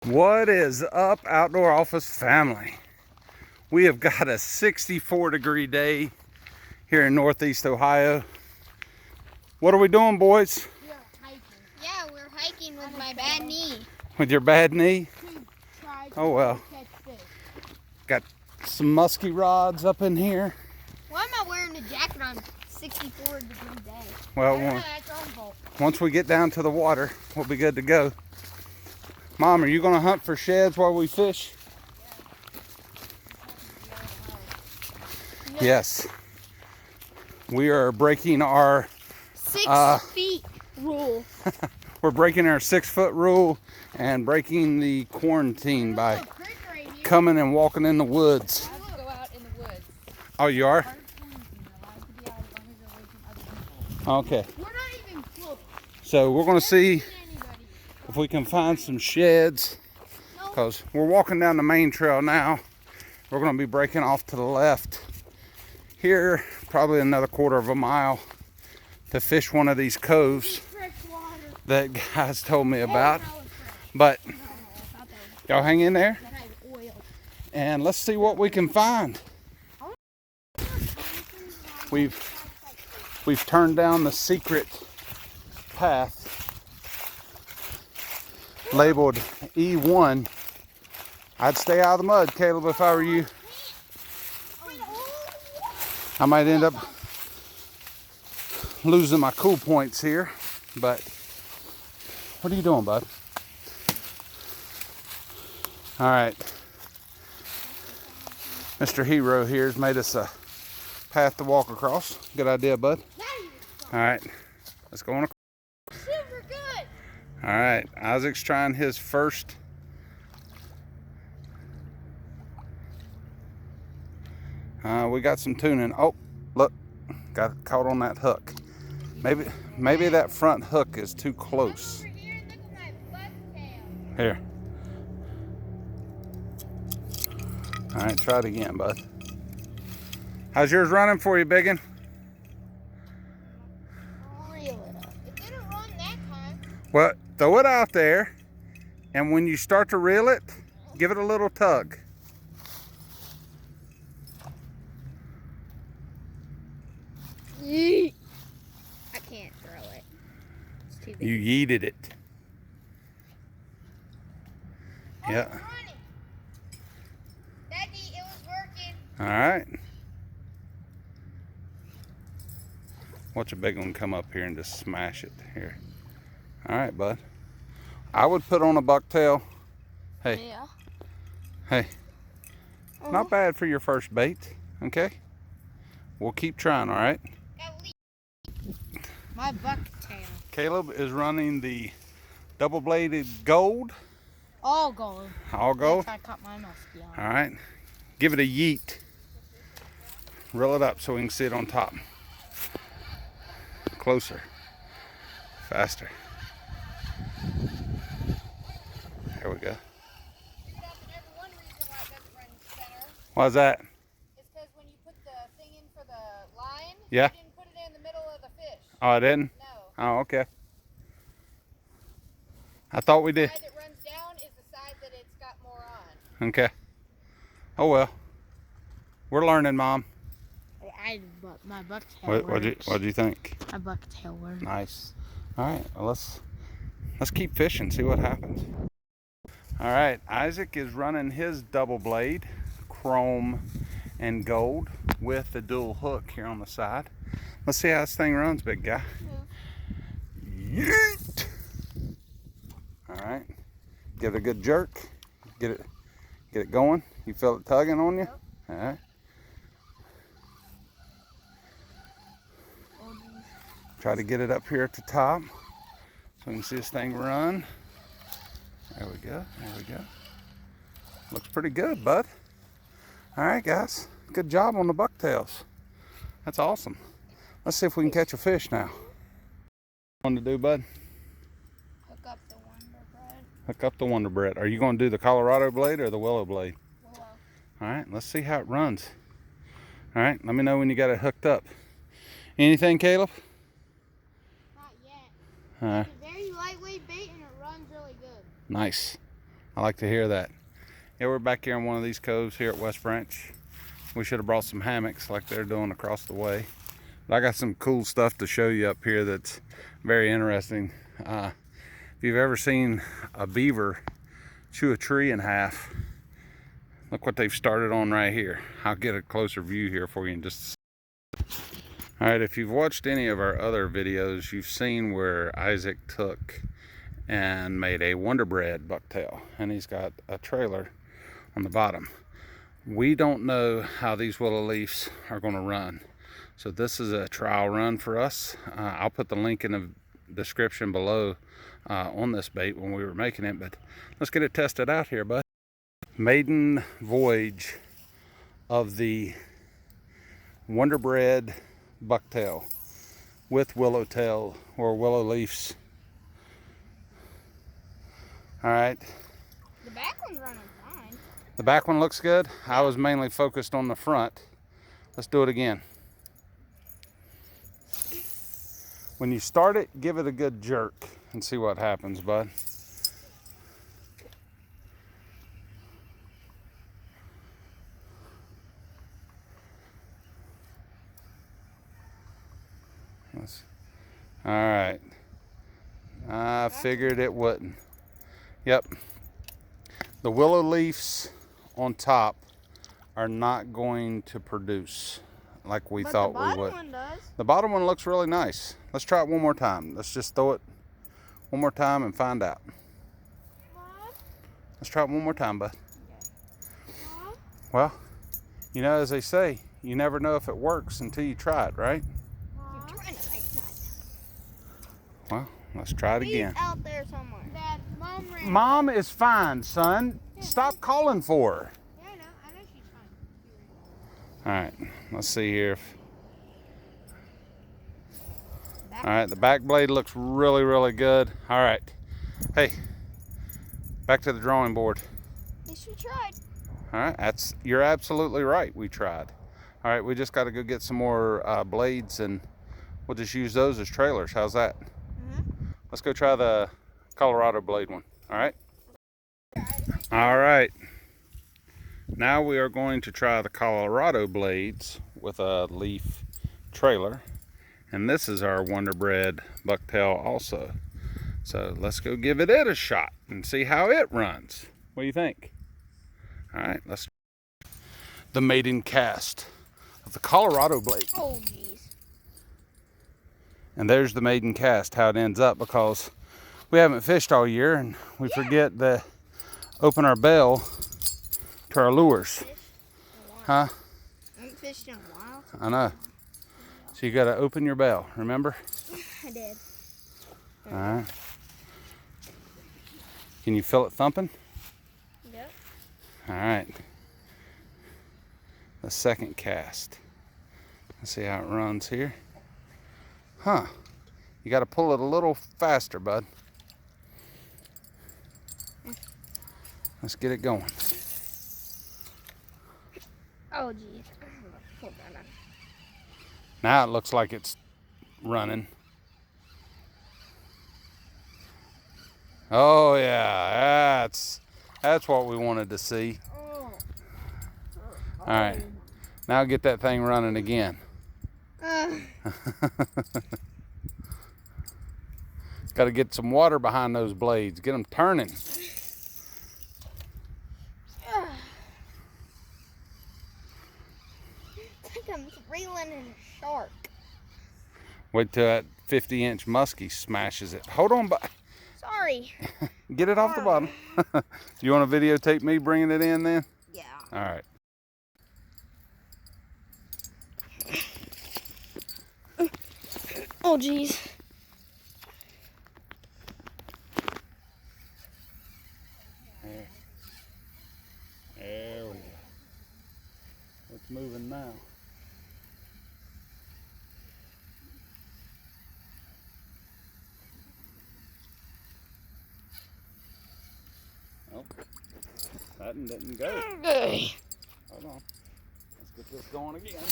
What is up, Outdoor Office family? We have got a 64-degree day here in Northeast Ohio. What are we doing, boys? We're hiking. Yeah, we're hiking with my bad knee. With your bad knee? Oh well. Got some musky rods up in here. Why am I wearing a jacket on 64-degree day? Well, once we get down to the water, we'll be good to go. Mom, are you going to hunt for sheds while we fish? Yeah. Yes. We are breaking our 6 feet rule. We're breaking our 6-foot rule and breaking the quarantine by coming and walking in the woods. I have to go out in the woods. Oh, you are? Okay. We're not even close. So we're going to see if we can find some sheds, because we're walking down the main trail now. We're going to be breaking off to the left here, probably another quarter of a mile, to fish one of these coves that guys told me about. But y'all hang in there and let's see what we can find. We've turned down the secret path labeled E1. I'd stay out of the mud, Caleb, if I were you. I might end up losing my cool points here, but what are you doing, bud? All right. Mr. Hero here has made us a path to walk across. Good idea, bud. All right, let's go on across. Super good. All right, Isaac's trying his first. We got some tuning. Oh, look, got caught on that hook. Maybe that front hook is too close. Here. All right, try it again, bud. How's yours running for you, biggin? Reel it up. It didn't run that time. Well, throw it out there, and when you start to reel it, give it a little tug. Yeet. I can't throw it. It's too big. You yeeted it. Yeah. It's running. Daddy, it was working. All right. Watch a big one come up here and just smash it here. All right, bud. I would put on a bucktail. Hey. Yeah. Hey. Not bad for your first bait. Okay. We'll keep trying. All right. My bucktail. Caleb is running the double-bladed gold. All gold. All gold. I caught my musky on. All right. Give it a yeet. Reel it up so we can see it on top. Closer. Faster. There we go. Why's that? It's because when you put the thing in for the line, Yeah. you didn't put it in the middle of the fish. Oh, I didn't? No. Oh, okay. I thought we The did. side that runs down is the side that it's got more on. Okay. Oh well. We're learning, Mom. My bucktail What'd you think? My bucktail works. Nice. All right. Well, let's keep fishing. See what happens. All right. Isaac is running his double blade, chrome and gold, with the dual hook here on the side. Let's see how this thing runs, big guy. Yeet! All right. Give it a good jerk. Get it going. You feel it tugging on you? All right. Try to get it up here at the top so we can see this thing run. There we go. There we go. Looks pretty good, bud. All right, guys. Good job on the bucktails. That's awesome. Let's see if we can catch a fish now. What to do, bud? Hook up the Wonder Bread. Hook up the Wonder Bread. Are you going to do the Colorado blade or the Willow blade? Willow. All right, let's see how it runs. All right, let me know when you got it hooked up. Anything, Caleb? Not yet. All right. It's a very lightweight bait and it runs really good. Nice. I like to hear that. Yeah, we're back here in one of these coves here at West Branch. We should have brought some hammocks like they're doing across the way. But I got some cool stuff to show you up here that's very interesting. If you've ever seen a beaver chew a tree in half, look what they've started on right here. I'll get a closer view here for you in just a second. All right, if you've watched any of our other videos, you've seen where Isaac took and made a Wonder Bread bucktail, and he's got a trailer on the bottom. We don't know how these willow leaves are going to run, so this is a trial run for us. I'll put the link in the description below on this bait when we were making it, but let's get it tested out here, bud. Maiden voyage of the Wonder Bread bucktail with willow tail or willow leaves. All right. The back one's running fine. The back one looks good. I was mainly focused on the front. Let's do it again. When you start it, give it a good jerk and see what happens, bud. All right. I figured it wouldn't. Yep. The willow leaves on top are not going to produce like we thought we would. The bottom one does. The bottom one looks really nice. Let's try it one more time. Let's just throw it one more time and find out. Let's try it one more time, bud. Well, you know, as they say, you never know if it works until you try it, right? You're trying to make that. Well, let's try it again. He's out there somewhere. Dad, Mom ran. Mom is fine, son. Stop calling for her. Yeah, I know she's fine. All right, let's see here. All right, the back blade looks really, really good. All right. Hey, back to the drawing board. At least we tried. All right, you're absolutely right. We tried. All right, we just got to go get some more blades, and we'll just use those as trailers. How's that? Let's go try the Colorado blade one. All right. All right. Now we are going to try the Colorado blades with a leaf trailer, and this is our Wonder Bread bucktail also. So let's go give it a shot and see how it runs. What do you think? All right, let's. The maiden cast of the Colorado blade. Oh, jeez. And there's the maiden cast, how it ends up, because we haven't fished all year and we forget to open our bell to our lures. Huh? I haven't fished in a while. I know. So you got to open your bell, remember? I did. All right. Can you feel it thumping? Yep. All right. The second cast. Let's see how it runs here. Huh. You got to pull it a little faster, bud. Let's get it going. Oh, jeez. Hold on. Now it looks like it's running. Oh yeah, that's what we wanted to see. Oh. All right, now get that thing running again. Got to get some water behind those blades. Get them turning. I think I'm reeling in a shark. Wait till that 50-inch muskie smashes it. Hold on, Sorry. get it off the bottom. You want to videotape me bringing it in then? Yeah. All right. Oh, jeez. There we go. It's moving now. Oh, that one didn't go. Hold on. Let's get this going again.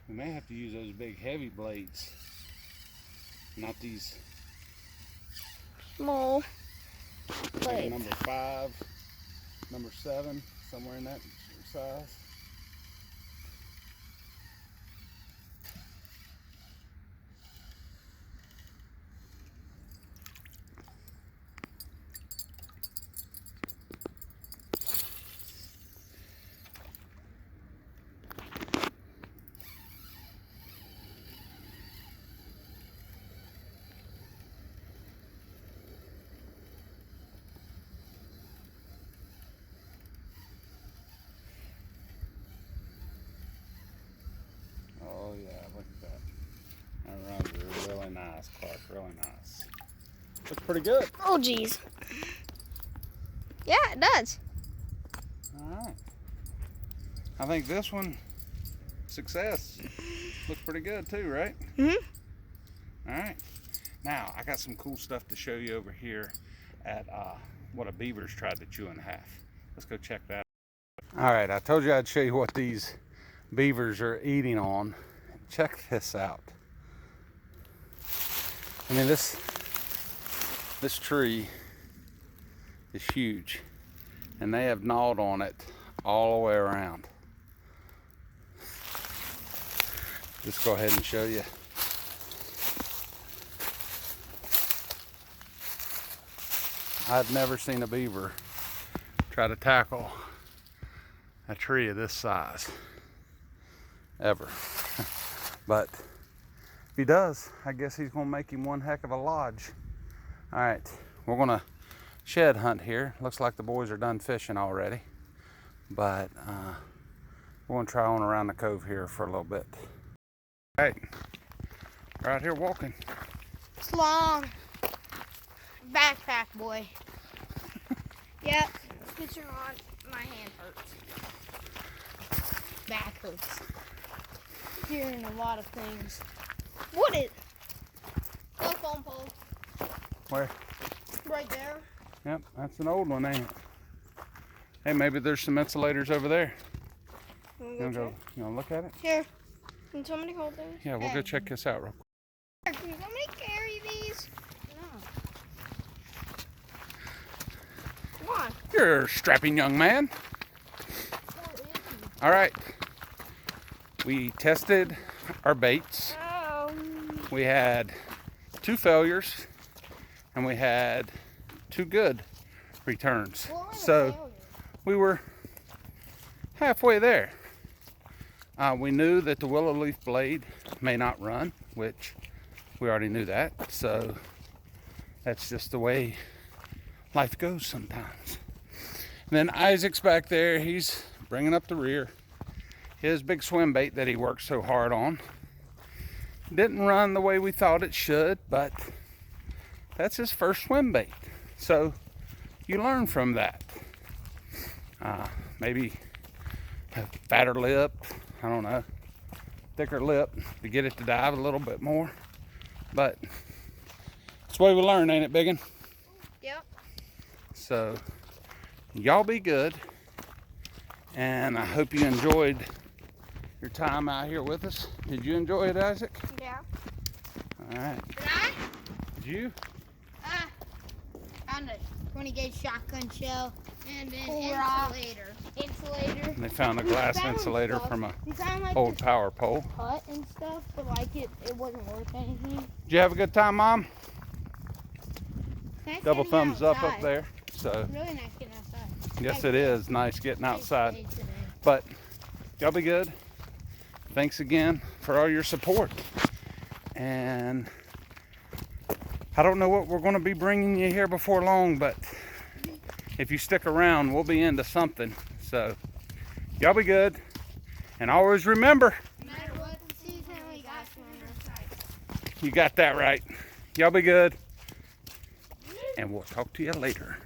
We may have to use those big heavy blades, not these small. Maybe number 5, number 7, somewhere in that size. Oh yeah, look at that. That runs are really nice, Clark, really nice. Looks pretty good. Oh, geez. Yeah, it does. Alright. I think this one, success. Looks pretty good too, right? Alright. Now, I got some cool stuff to show you over here at what a beaver's tried to chew in half. Let's go check that out. Alright, I told you I'd show you what these beavers are eating on. Check this out. I mean, this tree is huge, and they have gnawed on it all the way around. Just go ahead and show you. I've never seen a beaver try to tackle a tree of this size ever. But if he does, I guess he's gonna make him one heck of a lodge. All right, we're gonna shed hunt here. Looks like the boys are done fishing already, but we're gonna try on around the cove here for a little bit. All right, we're out here walking. It's long. Backpack boy. Yep. Picture on my hand hurts. Back hurts. Hearing a lot of things. What is? Telephone pole. Where? Right there. Yep, that's an old one, ain't it? Hey, maybe there's some insulators over there. You wanna look at it? Here. Can somebody hold those? Yeah, we'll go check this out real quick. Can somebody carry these? No. Come on. You're a strapping young man. Where is he? All right. We tested our baits. Oh. We had 2 failures, and we had 2 good returns. What were the So failures? we were halfway there. We knew that the willow leaf blade may not run, which we already knew that. So that's just the way life goes sometimes. And then Isaac's back there. He's bringing up the rear. His big swim bait that he worked so hard on didn't run the way we thought it should, but that's his first swim bait. So you learn from that. Maybe a fatter lip, I don't know, thicker lip to get it to dive a little bit more. But that's the way we learn, ain't it, biggin? Yep. So y'all be good, and I hope you enjoyed your time out here with us. Did you enjoy it, Isaac? Yeah. All right. Did I? Did you? Found a 20 gauge shotgun shell and an Insulator. insulator. And they found a glass We found insulator stuff. from a We found like old this power pole. hut and stuff, but like it wasn't worth anything. Did you have a good time, Mom? Nice Double getting thumbs up outside. there. So Really nice getting outside. yes, it is nice getting outside. Nice day today. But y'all be good. Thanks again for all your support. And I don't know what we're going to be bringing you here before long, but if you stick around, we'll be into something. So y'all be good. And always remember, No matter what the season, we got swimmers. you got that right. Y'all be good. And we'll talk to you later.